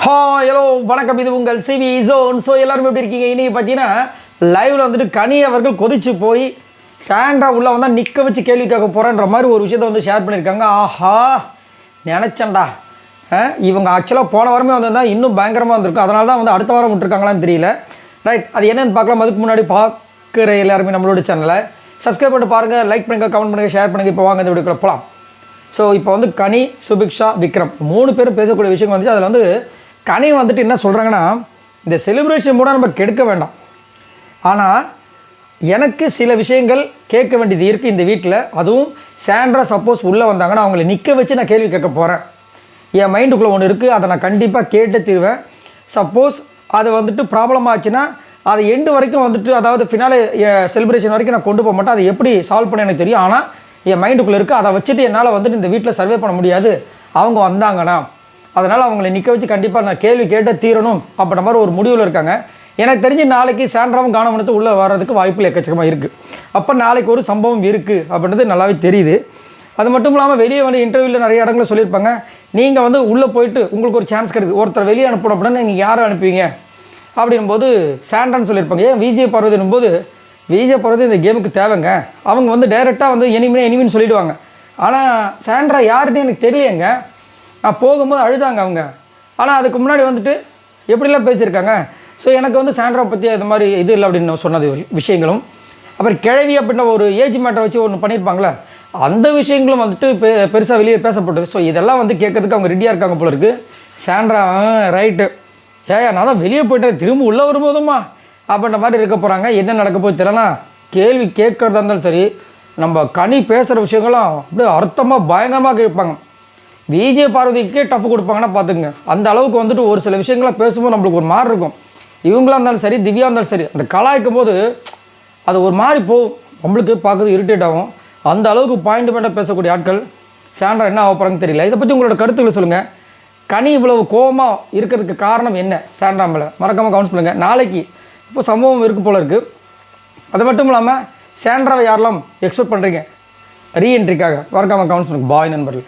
Hello வணக்கம், இது உங்கள் சிவி ஜோன். ஸோ எல்லாரும் எப்படி இருக்கீங்க? இன்றைக்கி பார்த்தீங்கன்னா லைவில் வந்துட்டு கனி அவர்கள் கொதிச்சு போய் சாண்ட்ரா உள்ளே வந்தால் நிற்க வச்சு கேள்வி கேட்க போகிறேன்ற மாதிரி ஒரு விஷயத்தை வந்து ஷேர் பண்ணியிருக்காங்க. ஆஹா, நினச்சேன்டா. இவங்க ஆக்சுவலாக போன வாரமே வந்திருந்தால் இன்னும் பயங்கரமாக வந்திருக்கும். அதனால தான் வந்து அடுத்த வாரம் விட்டுருக்காங்களான்னு தெரியல. ரைட், அது என்னென்னு பார்க்கலாம். அதுக்கு முன்னாடி பார்க்குற எல்லாருமே நம்மளோட சேனலை சப்ஸ்கிரைப் பண்ணிட்டு பாருங்கள், லைக் பண்ணுங்கள், கமெண்ட் பண்ணுங்கள், ஷேர் பண்ணுங்கள். இப்போ வாங்க இந்த வீடியோக்குள்ள போகலாம். ஸோ இப்போ வந்து கனி, சுபிக்ஷா, விக்ரம் 3 பேரும் பேசக்கூடிய விஷயம் வந்துச்சு. அதில் வந்து கனி வந்துட்டு என்ன சொல்கிறாங்கன்னா, இந்த செலிப்ரேஷன் கூட நம்ம கெடுக்க வேண்டாம், ஆனால் எனக்கு சில விஷயங்கள் கேட்க வேண்டியது இருக்குது இந்த வீட்டில். அதுவும் சாண்ட்ரா சப்போஸ் உள்ளே வந்தாங்கன்னா அவங்கள நிற்க வச்சு நான் கேள்வி கேட்க போகிறேன். என் மைண்டுக்குள்ளே ஒன்று இருக்குது, அதை நான் கண்டிப்பாக கேட்டு தீர்வேன். சப்போஸ் அது வந்துட்டு ப்ராப்ளம் ஆச்சுன்னா அதை எண்டு வரைக்கும் வந்துட்டு, அதாவது ஃபினாலே செலிப்ரேஷன் வரைக்கும் நான் கொண்டு போக மாட்டேன். அதை எப்படி சால்வ் பண்ண எனக்கு தெரியும், ஆனால் என் மைண்டுக்குள்ளே இருக்குது. அதை வச்சுட்டு என்னால் வந்துட்டு இந்த வீட்டில் சர்வே பண்ண முடியாது அவங்க வந்தாங்கன்னா. அதனால் அவங்களை நிற்க வச்சு கண்டிப்பாக நான் கேள்வி கேட்ட தீரணும் அப்படின்ற மாதிரி ஒரு முடிவில் இருக்காங்க. எனக்கு தெரிஞ்சு நாளைக்கு சாண்ட்ராவும் காணவனத்து உள்ளே வர்றதுக்கு வாய்ப்புகள் எக்கச்சக்கமாக இருக்குது. அப்போ நாளைக்கு ஒரு சம்பவம் இருக்குது அப்படின்றது நல்லாவே தெரியுது. அது மட்டும் இல்லாமல் வெளியே வந்து இன்டர்வியூவில் நிறைய இடங்களில் சொல்லியிருப்பாங்க, நீங்கள் வந்து உள்ளே போயிட்டு உங்களுக்கு ஒரு சான்ஸ் கிடைக்குது, ஒருத்தர் வெளியே அனுப்பணும் அப்படின்னா நீங்கள் யாரை அனுப்புவீங்க அப்படின்போது சாண்ட்ரான்னு சொல்லியிருப்பாங்க. ஏன் விஜய் பார்வதினும் போது விஜய் பார்வதி இந்த கேமுக்கு தேவைங்க. அவங்க வந்து டைரெக்டாக வந்து எனிமின்னு சொல்லிவிடுவாங்க. ஆனால் சாண்ட்ரா யாருன்னு எனக்கு தெரியலையேங்க. நான் போகும்போது அழுதாங்க அவங்க. ஆனால் அதுக்கு முன்னாடி வந்துட்டு எப்படிலாம் பேசியிருக்காங்க. ஸோ எனக்கு வந்து சாண்ட்ராவை பற்றி இது மாதிரி இது இல்லை அப்படின்னு சொன்னது விஷயங்களும், அப்புறம் கிழவி அப்படின்ற ஒரு ஏஜ் மேட்டரை வச்சு ஒன்று பண்ணியிருப்பாங்களே, அந்த விஷயங்களும் வந்துட்டு பெருசாக வெளியே பேசப்பட்டது. ஸோ இதெல்லாம் வந்து கேட்கறதுக்கு அவங்க ரெடியாக இருக்காங்க போல இருக்குது. சாண்ட்ரா ரைட்டு, ஏயா நான் தான் வெளியே போய்ட்டேன், திரும்ப உள்ளே வரும்போதுமா அப்படின்ற மாதிரி இருக்க போகிறாங்க. என்ன நடக்க போய் தெரியலனா, கேள்வி கேட்குறதா இருந்தாலும் சரி, நம்ம கனி பேசுகிற விஷயங்களும் அப்படியே அர்த்தமாக பயங்கரமாக கேட்பாங்க. விஜய் பார்வதிக்கே டஃப் கொடுப்பாங்கன்னா பார்த்துக்குங்க. அந்த அளவுக்கு வந்துட்டு ஒரு சில விஷயங்களை பேசும்போது நம்மளுக்கு ஒரு மாதிரி இருக்கும். இவங்களாக இருந்தாலும் சரி, திவ்யா இருந்தாலும் சரி, அந்த கலாய்க்கும் போது அது ஒரு மாதிரி போகும், நம்மளுக்கு பார்க்குறது இரிட்டேட் ஆகும். அந்த அளவுக்கு பாயிண்ட் பேசக்கூடிய ஆட்கள். சாண்ட்ரா என்ன ஆக போகிறாங்கன்னு தெரியல. இதை பற்றி உங்களோட கருத்துக்களை சொல்லுங்கள். கனி இவ்வளவு கோபமாக இருக்கிறதுக்கு காரணம் என்ன? சாண்ட்ரா மேலே மறக்காமல் கமெண்ட்ஸ் பண்ணுங்கள். நாளைக்கு இப்போ சம்பவம் இருக்குது போல இருக்குது. அது மட்டும் இல்லாமல் சாண்ட்ராவை யாரெல்லாம் எக்ஸ்பெக்ட் பண்ணுறீங்க ரீஎன்ட்ரிக்காக மறக்காமல் கமெண்ட்ஸ் பண்ணுங்கள். பாய் நண்பர்கள்.